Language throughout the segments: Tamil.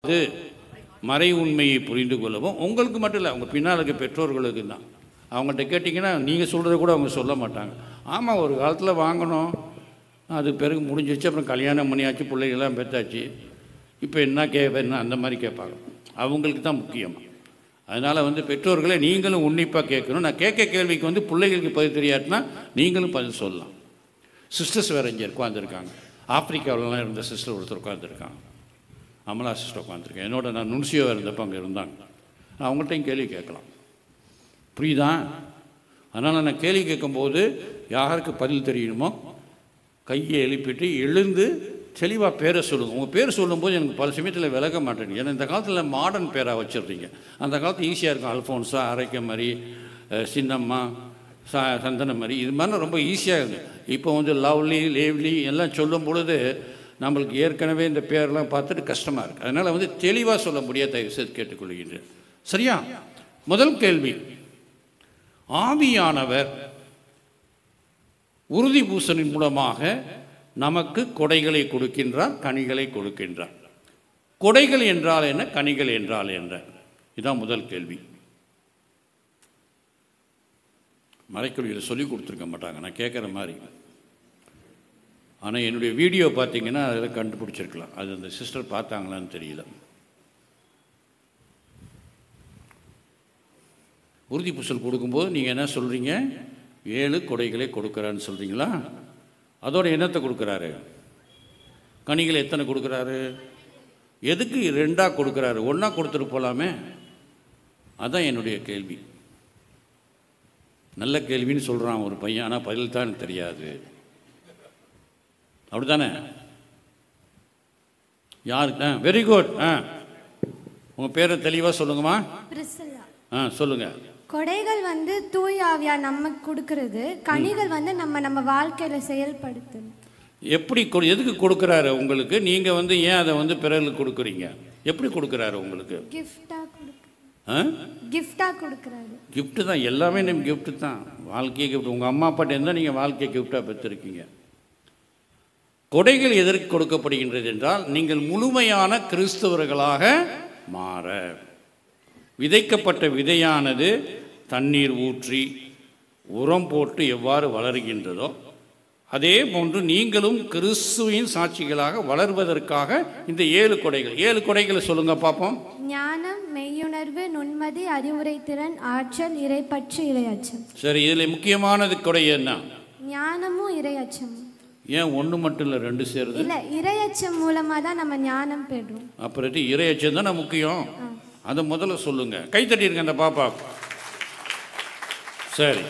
பார்த்து மறை உண்மையை புரிந்து கொள்ளவும் உங்களுக்கு மட்டும் இல்லை, அவங்க பின்னால் இருக்க பெற்றோர்களுக்கு தான். அவங்கள்ட்ட கேட்டிங்கன்னா நீங்கள் சொல்கிறத கூட அவங்க சொல்ல மாட்டாங்க. ஆமாம், ஒரு காலத்தில் வாங்கினோம், அது பிறகு முடிஞ்சிச்சு, அப்புறம் கல்யாணம் பண்ணியாச்சு, பிள்ளைகள்லாம் பெற்றாச்சு, இப்போ என்ன என்ன அந்த மாதிரி கேட்பாங்க. அவங்களுக்கு தான் முக்கியம். அதனால் பெற்றோர்களை நீங்களும் உன்னிப்பாக கேட்கணும். நான் கேட்க கேள்விக்கு பிள்ளைகளுக்கு பதில் தெரியாட்டினா நீங்களும் பதில் சொல்லலாம். சிஸ்டர்ஸ் வேறு இங்கே உட்காந்துருக்காங்க. ஆப்பிரிக்காவிலலாம் இருந்த சிஸ்டர் ஒருத்தர் உட்காந்துருக்காங்க, அமலா சிஸ்டர் உட்காந்துருக்கேன். என்னோட நான் நுன்சியோவாக இருந்தப்போ அங்கே இருந்தாங்க. நான் அவங்கள்ட்டையும் கேள்வி கேட்கலாம், புரியுதா? அதனால் நான் கேள்வி கேட்கும்போது யாருக்கு பதில் தெரியணுமோ கையை எழுப்பிட்டு எழுந்து தெளிவாக பேரை சொல்லுங்கள். உங்கள் பேர் சொல்லும்போது எனக்கு பல சமயத்தில் விளக்க மாட்டேங்குது. ஏன்னா இந்த காலத்தில் மாடர்ன் பேராக வச்சுருந்தீங்க. அந்த காலத்தில் ஈஸியாக இருக்கும். அல்ஃபோன்ஸா, அரைக்கமரி, சின்னம்மா, சந்தனமரி, இது மாதிரிலாம் ரொம்ப ஈஸியாக இருக்குது. இப்போ லவ்லி, லேவ்லி எல்லாம் சொல்லும் பொழுது நம்மளுக்கு ஏற்கனவே இந்த பேரெல்லாம் பார்த்துட்டு கஷ்டமாக இருக்குது. அதனால் தெளிவாக சொல்ல முடியாது, தயவு செய்து கேட்டுக்கொள்கின்றேன். சரியா? முதல் கேள்வி, ஆவியானவர் உறுதி பூசலின் மூலமாக நமக்கு கொடைகளை கொடுக்கின்றார், கனிகளை கொடுக்கின்றார். கொடைகள் என்றால் என்ன, கனிகள் என்றால் என்ன? இதுதான் முதல் கேள்வி. மறைக்கொள்ளியில் சொல்லி கொடுத்துருக்க மாட்டாங்க, நான் கேட்குற மாதிரி. ஆனால் என்னுடைய வீடியோ பார்த்தீங்கன்னா அதில் கண்டுபிடிச்சிருக்கலாம். அது அந்த சிஸ்டர் பார்த்தாங்களான்னு தெரியல. உறுதி பூசல் கொடுக்கும்போது நீங்கள் என்ன சொல்கிறீங்க? 7 கொடைகளை கொடுக்குறான்னு சொல்கிறீங்களா? அதோட என்னத்தை கொடுக்குறாரு? கனிகள் எத்தனை கொடுக்குறாரு? எதுக்கு 2ஆக கொடுக்குறாரு? 1ஆக கொடுத்துட்டு போகலாமே. அதுதான் என்னுடைய கேள்வி. நல்ல கேள்வின்னு சொல்கிறான் ஒரு பையன், ஆனால் பதில் தான் தெரியாது. அப்படி தானே? யாருக்கு? Very good. உங்கள் பேரை தெளிவாக சொல்லுங்கம்மா. சொல்லுங்கள். கொடைகள் தூய் ஆவியா நமக்கு கொடுக்கறது, கனிகள் நம்ம வாழ்க்கையில செயல்படுத்தணும். எப்படி எதுக்கு கொடுக்குறாரு உங்களுக்கு? நீங்கள் ஏன் அதை பிறருக்கு கொடுக்குறீங்க? எப்படி கொடுக்குறாரு உங்களுக்கு? கிஃப்டா கொடுக்குறாரு. கிஃப்ட் தான், எல்லாமே நம்ம கிஃப்ட் தான். வாழ்க்கையை கிஃப்ட். உங்கள் அம்மா அப்பாட்ட இருந்தால் நீங்கள் வாழ்க்கையை கிஃப்டாக பெற்றிருக்கீங்க. கொடைகள் எதற்கு கொடுக்கப்படுகின்றது என்றால் நீங்கள் முழுமையான கிறிஸ்தவர்களாக மாற. விதைக்கப்பட்ட விதையானது தண்ணீர் ஊற்றி உரம் போட்டு எவ்வாறு வளர்கின்றதோ அதே போன்று நீங்களும் கிறிஸ்துவின் சாட்சிகளாக வளர்வதற்காக இந்த 7 கொடைகள். 7 கொடைகளை சொல்லுங்க பார்ப்போம். ஞானம், மெய்யுணர்வு, நுண்மதி, அறிவுரை திறன், ஆற்றல், இறைப்பற்று, இறையச்சம். சரி, இதில் முக்கியமானது கொடை என்ன? ஞானமும் இறையச்சமும். ஏன் ஒன்று மட்டும் இல்லை, 2 சேருது? இல்லை, இறையச்சம் மூலமாக தான் நம்ம ஞானம் பெறுறோம். அப்புறம் இறையச்சம் தானே முக்கியம். அதை முதல்ல சொல்லுங்க. கைத்தட்டிருங்க அந்த பாப்பா. சரி,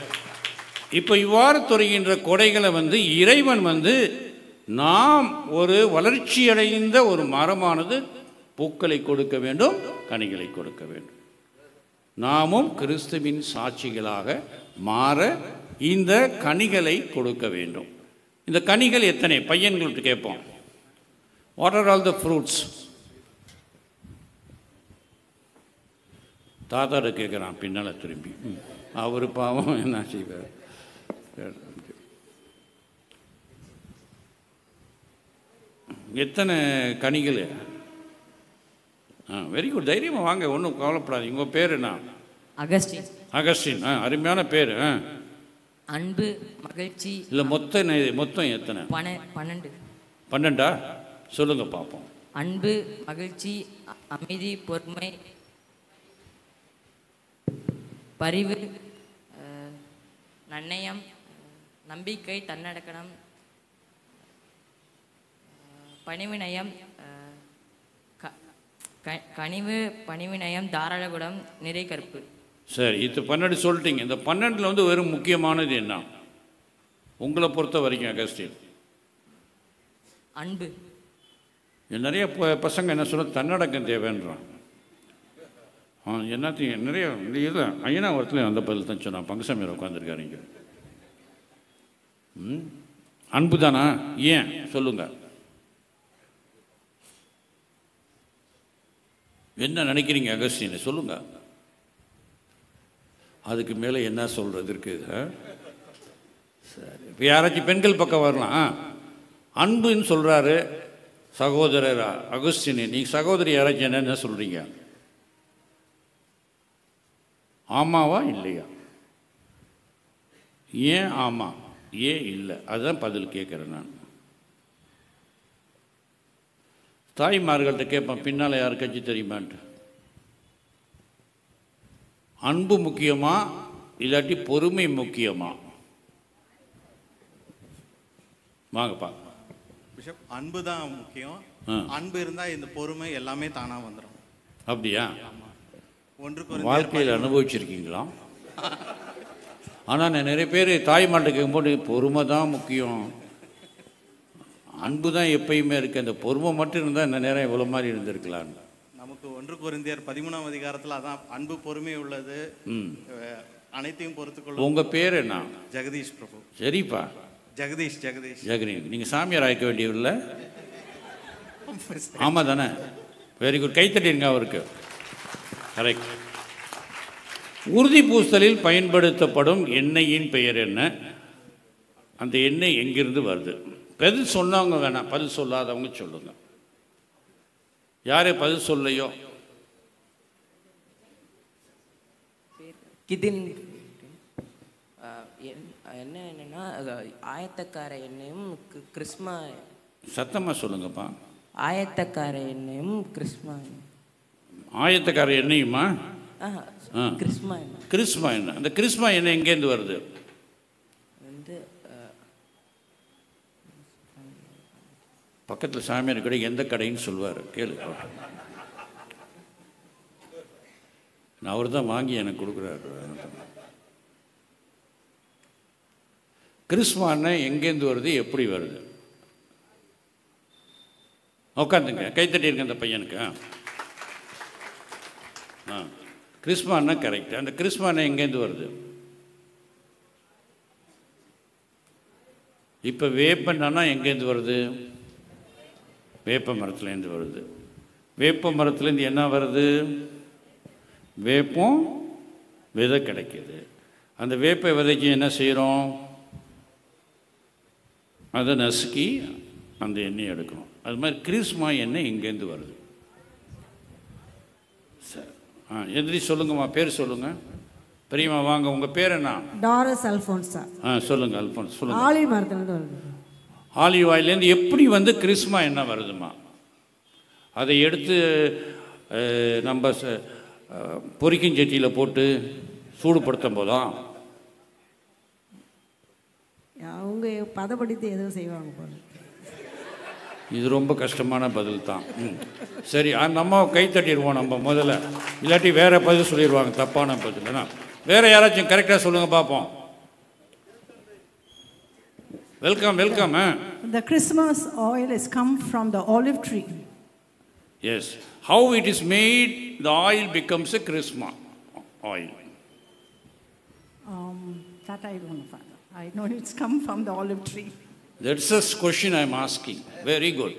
இப்போ இவ்வாறு துறைகின்ற கொடைகளை இறைவன் நாம் ஒரு வளர்ச்சியடைந்த ஒரு மரமானது பூக்களை கொடுக்க வேண்டும், கனிகளை கொடுக்க வேண்டும். நாமும் கிறிஸ்துவின் சாட்சிகளாக மாற இந்த கனிகளை கொடுக்க வேண்டும். இந்த கனிகள் எத்தனை? பையன்கள்ட்ட கேட்போம். What are all the fruits? தாத்தாட்ட கேட்குறான் பின்னால் திரும்பி. அவர் பாவம் என்ன செய்வார்? எத்தனை கனிகள்? Very good. தைரியமாக வாங்க, ஒன்றும் கவலைப்படாதீங்க. உங்கள் பேர் என்ன? அகஸ்டின். அகஸ்டின், அருமையான பேர். அன்பு, மகிழ்ச்சி. இல்லை, மொத்தம் எத்தனை? 12. 12ஆ? சொல்லுங்க பார்ப்போம். அன்பு, மகிழ்ச்சி, அமைதி, பொறுமை, பரிவு, நன்னயம், நம்பிக்கை, தன்னடக்கணம், பணிவிநயம், கனிவு, பணிவிநயம், தாராளகுணம், நிறை கற்பு. சரி, இது 12 சொல்லிட்டீங்க. இந்த 12ல் வெறும் முக்கியமானது என்ன உங்களை பொறுத்த வரைக்கும் அகஸ்டின்? அன்பு. நிறைய பசங்க என்ன சொல்ல, தன்னடக்கம் தேவைன்றான். என்னத்தையும் நிறைய இல்லை. ஐயனா ஒருத்தர் அந்த பதில் தான் சொன்னான். பங்கசாமியில் உட்காந்துருக்காரு இங்கே. அன்பு தானா? ஏன் சொல்லுங்க. என்ன நினைக்கிறீங்க அகஸ்டின்? சொல்லுங்க. அதுக்கு மேலே என்ன சொல்கிறது இருக்குது? சரி, இப்போ யாராச்சும் பெண்கள் பக்கம் வரலாம். அன்புன்னு சொல்கிறாரு, சகோதரர் அகுஸ்டின், நீங்கள் சகோதரி யாராச்சும் என்ன சொல்கிறீங்க? ஆமாவா இல்லையா? ஏன் ஆமாம், ஏன் இல்லை? அதுதான் பதில் கேட்குறேன் நான். தாய்மார்கள்ட்ட கேட்பேன், பின்னால் யாருக்காச்சும் தெரியுமான்ட்டு. அன்பு முக்கியமா இல்லாட்டி பொறுமை முக்கியமா? வாங்கப்பா. பிஷப், அன்பு தான் முக்கியம். அன்பு இருந்தால் இந்த பொறுமை எல்லாமே தானாக வந்துடும். அப்படியா? ஒன்றுக்கு வாழ்க்கையில் அனுபவிச்சிருக்கீங்களா? ஆனால் நான் நிறைய பேர் தாய்மாட்ட கேட்கும்போது பொறுமை தான் முக்கியம், அன்பு தான் எப்பயுமே இருக்குது, அந்த பொறுமை மட்டும் இருந்தால் இந்த நேரம் இவ்வளோ மாதிரி இருந்திருக்கலான்னு. நமக்கு 1 கொரிந்தியர் 13ஆம் அதிகாரத்தில் அதான் அன்பு பொறுமை உள்ளது, அனைத்தையும் பொறுத்துக்கொள்ளும். உங்கள் பேர் என்ன? ஜெகதீஷ் பிரபு. சரிப்பா, ஜெகதீஷ். ஜெகதீஷ். நீங்கள் சாமியார் ஆயிக்க வேண்டியதில்லை? ஆமாம் தானே? வெரி குட், கைத்தட்டிருங்க அவருக்கு. கரெக்ட். உறுதி பூசலில் பயன்படுத்தப்படும் எண்ணெயின் பெயர் என்ன? அந்த எண்ணெய் எங்கிருந்து வருது? பதில் சொன்னவங்க வேணாம், பதில் சொல்லாதவங்க சொல்லுங்க. யாரே பதில் சொல்லையோ கிதின் என்னன்னா ஆயத்தக்கார எண்ணெயும் கிறிஸ்மா. சத்தமாக சொல்லுங்கப்பா. ஆயத்தக்கார எண்ணெயும் கிறிஸ்மா. ஆயத்தக்கார எண்ணெயுமா? கிறிஸ்மா எண்ணெய். கிறிஸ்மா எண்ணெய். அந்த கிறிஸ்மா எண்ணெய் எங்கேருந்து வருது? வந்து பக்கத்தில் சாமியார் கடை, எந்த கடைன்னு சொல்லுவார், கேளு. நான் அவர் தான் வாங்கி எனக்கு கொடுக்குறாரு. கிறிஸ்மா எண்ணெய் எங்கேருந்து வருது, எப்படி வருது? உட்காந்துங்க, கைத்தட்டிருங்க அந்த பையனுக்கு. கிறிஸ்மா எண்ணெய் கரெக்ட். அந்த கிறிஸ்மா எண்ணெய் எங்கேருந்து வருது? இப்போ வேப்பெண்ணா எங்கேருந்து வருது? வேப்ப மரத்துலேருந்து வருது. வேப்ப மரத்துலேருந்து என்ன வருது? வேப்பம் விதை கிடைக்கிது. அந்த வேப்ப விதைக்கு என்ன செய்கிறோம்? அதை நசுக்கி அந்த எண்ணெய் எடுக்கணும். அது மாதிரி கிறிஸ்மா எண்ணெய் எங்கேருந்து வருது? சரி, எந்திரி சொல்லுங்கம்மா, பேர் சொல்லுங்கள். பெரியம்மா வாங்க, உங்கள் பேர் என்ன? டாரஸ் அல்ஃபோன்ஸா. சொல்லுங்கள் அல்ஃபோன்ஸ், சொல்லுங்கள். ஆலிவ் மரத்துலேருந்து வருது. ஆலிவ் ஆயிலேருந்து எப்படி வந்து கிறிஸ்மா எண்ணெய் வருதுமா? அதை எடுத்து நம்ம பொரிக்கும் சட்டியில் போட்டு சூடுபடுத்தும் போதான் அவங்க பதப்படுத்தி எதுவும் செய்வாங்க போல. இது ரொம்ப கஷ்டமான பதில் தான். சரி, நம்ம கை தட்டிடுவோம் நம்ம முதல்ல, இல்லாட்டி வேற பதில் சொல்லிடுவாங்க, தப்பான பதில்னா. வேற யாராச்சும் கரெக்டாக சொல்லுங்க பார்ப்போம். Welcome, welcome. The Christmas oil is come from the olive tree. Yes. How it is made, the oil becomes a Christmas oil. That I don't know, Father. I know it's come from the olive tree. That's the question I am asking. Very good.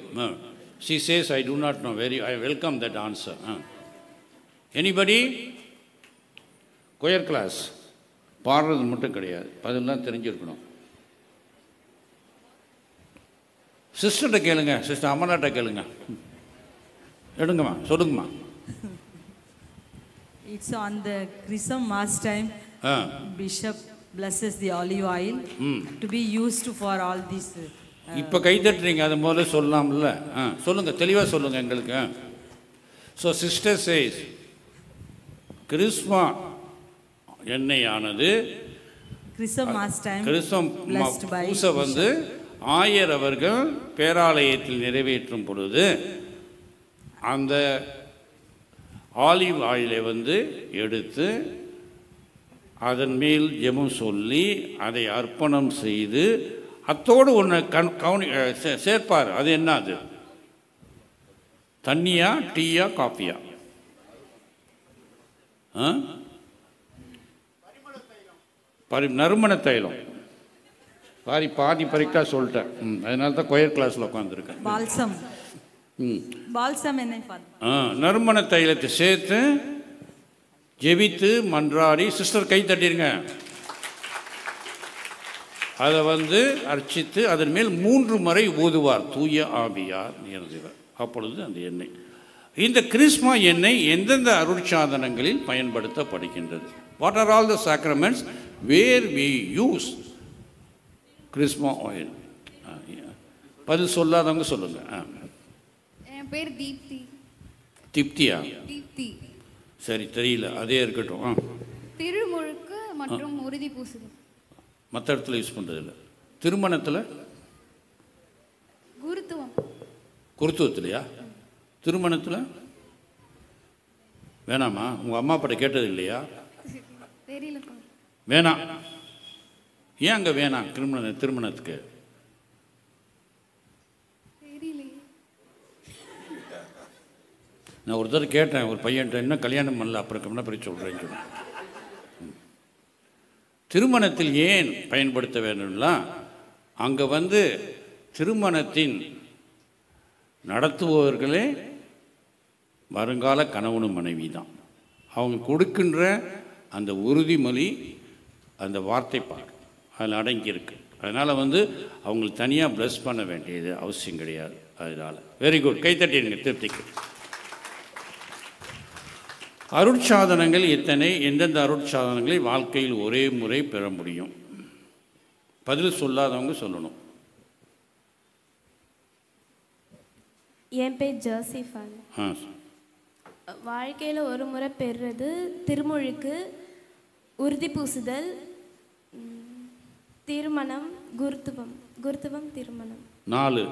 She says, I do not know. I welcome that answer. Anybody? Choir class. பாடுறது மட்டும் கிடையாது, பதிலாம் தெரிஞ்சிருக்கணும். சிஸ்டர்கிட்ட கேளுங்க, சிஸ்டர் அம்மனாட்ட கேளுங்க. எடுங்கம்மா, சொல்லுங்கம்மா. It's on the Christmas time. Bishop blesses the olive oil to be used for all these. இப்போ கை தட்டுறீங்க, அது முதல்ல சொல்லலாம்ல. சொல்லுங்க, தெளிவாக சொல்லுங்க எங்களுக்கு. ஸோ சிஸ்டர் சேஸ், கிறிஸ்மா எண்ணெயானது Christmas time பூசை வந்து ஆயர் அவர்கள் பேராலயத்தில் நிறைவேற்றும் பொழுது அந்த ஆலிவ் ஆயிலை வந்து எடுத்து அதன் மேல் ஜெபம் சொல்லி அதை அர்ப்பணம் செய்து அத்தோடு ஒன்று சேர்ப்பார். அது என்ன? அது தண்ணியா, டீயா, காஃபியா? நறுமண தைலம். பாதி பறிக்கா சொல்லிட்டேன். அதனால தான் கொயர் கிளாஸில் உட்காந்துருக்கேன். பால்சம் என்ன? நறுமண தைலத்தை சேர்த்து ஜெபித்து மன்றாடி. சிஸ்டர் கை தட்டிருங்க. அதை அர்ச்சித்து அதன் மேல் 3 முறை ஊதுவார் தூய ஆவியார் நிறைந்தவர். அப்பொழுது அந்த எண்ணெய், இந்த கிறிஸ்மா எண்ணெய் எந்தெந்த அருட்சாதனங்களில் பயன்படுத்தப்படுகின்றது? What are all the sacraments where we use chrism oil? பதில் சொல்லாதவங்க சொல்லுங்க. என் பேர் தீப்தி. தீப்தியா? தீப்தி. சரி, தெரியல, அதே இருக்கட்டும். திருமுழுக்கு மற்றும் உறுதி பூசுதல். மற்ற இடத்துல யூஸ் பண்ணுறதில்ல. திருமணத்தில்? குருத்துவம். குருத்துவத்திலையா? திருமணத்தில் வேணாமா? உங்கள் அம்மா அப்பாட்ட கேட்டது இல்லையா? தெரியல. வேணாம். ஏன் அங்கே வேணாம் திருமணத்துக்கு? நான் ஒரு தடவை கேட்டேன் ஒரு பையன்ட்ட, என்ன கல்யாணம் பண்ணல, அப்புறம் என்ன பெரிய சொல்கிறேன்னு சொன்னேன். திருமணத்தில் ஏன் பயன்படுத்த வேண்டும்னா, அங்கே திருமணத்தின் நடத்துபவர்களே வருங்கால கணவனும் மனைவி தான். அவங்க கொடுக்கின்ற அந்த உறுதிமொழி, அந்த வார்த்தைப்பாடு அதில் அடங்கியிருக்கு. அதனால் அவங்களுக்கு தனியாக ப்ளஸ் பண்ண வேண்டியது அவசியம் கிடையாது. அதனால் வெரி குட், கைத்தட்டிடுங்க திருப்திக்கு. அருட்சாதனங்கள் எத்தனை? எந்தெந்த அருட்சாதனங்களை வாழ்க்கையில் ஒரே முறை பெற முடியும்? பதில் சொல்லாதவங்க சொல்லணும். என் பேர் ஜோசிஃபான். வாழ்க்கையில் ஒரு முறை பெறுறது திருமுழுக்கு, உறுதி பூசுதல், திருமணம், குருத்துவம், திருமணம். 4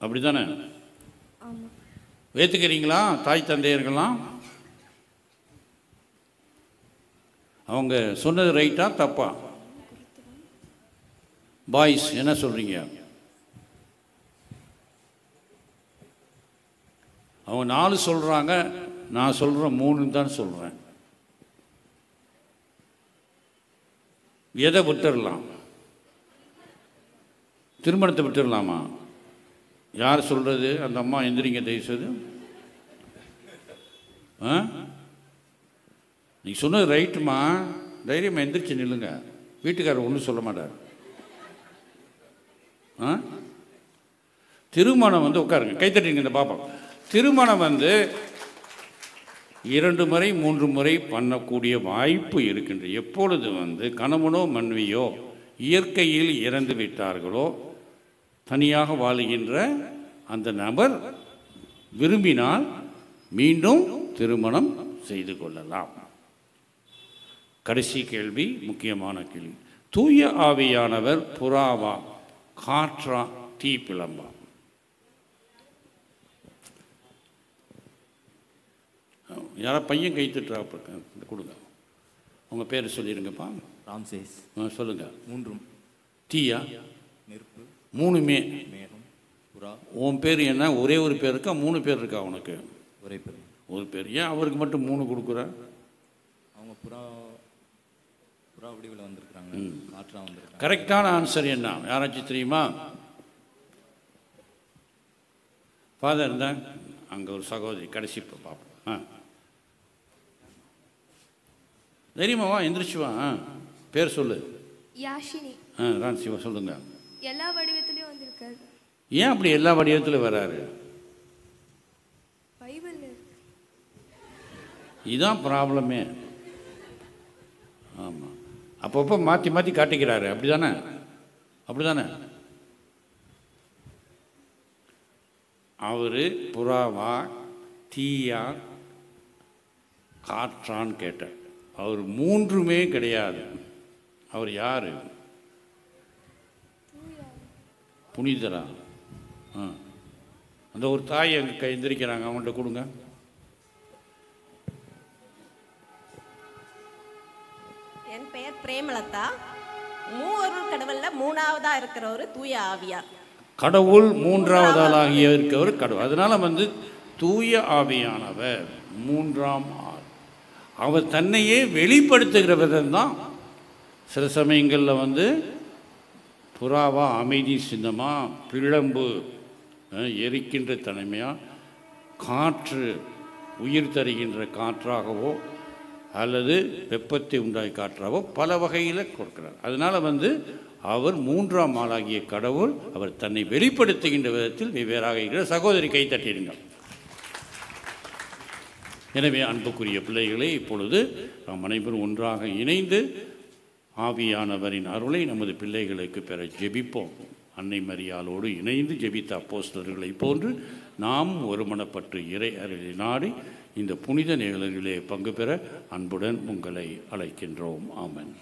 அப்படி தானே? ஆமாம். ஏற்றுக்கிறீங்களா தாய் தந்தையர்கள்லாம்? அவங்க சொன்னது ரைட்டா தப்பா? பாய்ஸ் என்ன சொல்கிறீங்க? அவங்க 4 சொல்கிறாங்க, நான் சொல்கிறேன் 3 தான் சொல்கிறேன். எதை விட்டுடலாம்? திருமணத்தை விட்டுடலாமா? யார் சொல்கிறது? அந்த அம்மா எந்திரிங்க தயவுசெய்து. நீ சொன்னது ரைட்டுமா, தைரியமாக எந்திரிச்சு நில்லுங்க. வீட்டுக்காரர் ஒன்றும் சொல்ல மாட்டார். திருமணம் உட்காருங்க, கைத்தட்டிங்க இந்த பாப்பா. திருமணம் 2 முறை 3 முறை பண்ணக்கூடிய வாய்ப்பு இருக்கின்றது. எப்பொழுது கணவனோ மனைவியோ இயற்கையில் இறந்து விட்டார்களோ, தனியாக வாழுகின்ற அந்த நபர் விரும்பினால் மீண்டும் திருமணம் செய்து கொள்ளலாம். கடைசி கேள்வி, முக்கியமான கேள்வி. தூய ஆவியானவர் புறாவா, காற்றா, தீ பிளம்பா? யாரா பையன் கை தட்டுறா கொடுங்க. உங்கள் பேர் சொல்லிடுங்கப்பா. ராம்சேஸ். சொல்லுங்கள். 3. தீயா? நெருப்பு. 3மே. மேகம், புறா. உன் பேர் என்ன? ஒரே ஒரு பேர் இருக்கா, 3 பேர் இருக்கா உனக்கு? ஒரே பேர். ஒரு பேர். ஏன் அவருக்கு மட்டும் 3 கொடுக்குற? அவங்க புறா வடிவில் வந்திருக்கிறாங்க, காற்றா வந்திருக்காங்க. கரெக்டான ஆன்சர் என்ன யாராச்சும் தெரியுமா? ஃபாதர் இருந்தா அங்கே ஒரு சகோதரி கடைசி பார்ப்போம். தைரியமாவா, எந்திரிச்சுவா. பேர் சொல்லு. யாஷினி. ரான்சிவா சொல்லுங்க. எல்லா வடிவத்திலையும் வந்திருக்காரு. ஏன் அப்படி எல்லா வடிவத்திலும் வராரு? பைபிள். இதுதான் ப்ராப்ளமே. ஆமாம், அப்பப்போ மாற்றி மாற்றி காட்டிக்கிறாரு. அப்படி தானே? அப்படி தானே? அவர் புறாவா, தீயா, காற்றான்னு கேட்டார். அவர் 3மே கிடையாது. அவர் யார்? புனிதரா? அந்த ஒரு தாய் அங்கே எந்திரிக்கிறாங்க, அவங்கள்ட்ட கொடுங்க. என் பெயர் பிரேமலதா. மூவருள் கடவுள்ல 3ஆவதா இருக்கிறவர் தூய ஆவியார். கடவுள் 3வது ஆளாகிய இருக்கவர் கடவுள். அதனால தூய ஆவியானவர் 3ஆம் ஆள். அவர் தன்னையே வெளிப்படுத்துகிற விதம்தான். சில சமயங்களில் புறாவா அமைதி சின்னமா, பிழம்பு எரிக்கின்ற தனிமையாக, காற்று உயிர் தருகின்ற காற்றாகவோ, அல்லது வெப்பத்தை உண்டாக்கி காற்றாவோ பல வகையில் கொடுக்கிறார். அதனால் அவர் 3ஆம் ஆளாகிய கடவுள் அவர் தன்னை வெளிப்படுத்துகின்ற விதத்தில் வெவ்வேறாக இருக்கிற சகோதரி கைத்தட்டிடுங்கள். எனவே அன்புக்குரிய பிள்ளைகளே, இப்பொழுது நாம் அனைவரும் ஒன்றாக இணைந்து ஆவியானவரின் அருளை நமது பிள்ளைகளுக்கு பெற ஜெபிப்போம். அன்னை மரியாளோடு இணைந்து ஜெபித்த அப்போஸ்தலர்களை போன்று நாம் ஒருமனப்பட்டு இறை அருளை நாடி இந்த புனித நிகழ்வுகளிலே பங்கு பெற அன்புடன் உங்களை அழைக்கின்றோம். ஆமென்.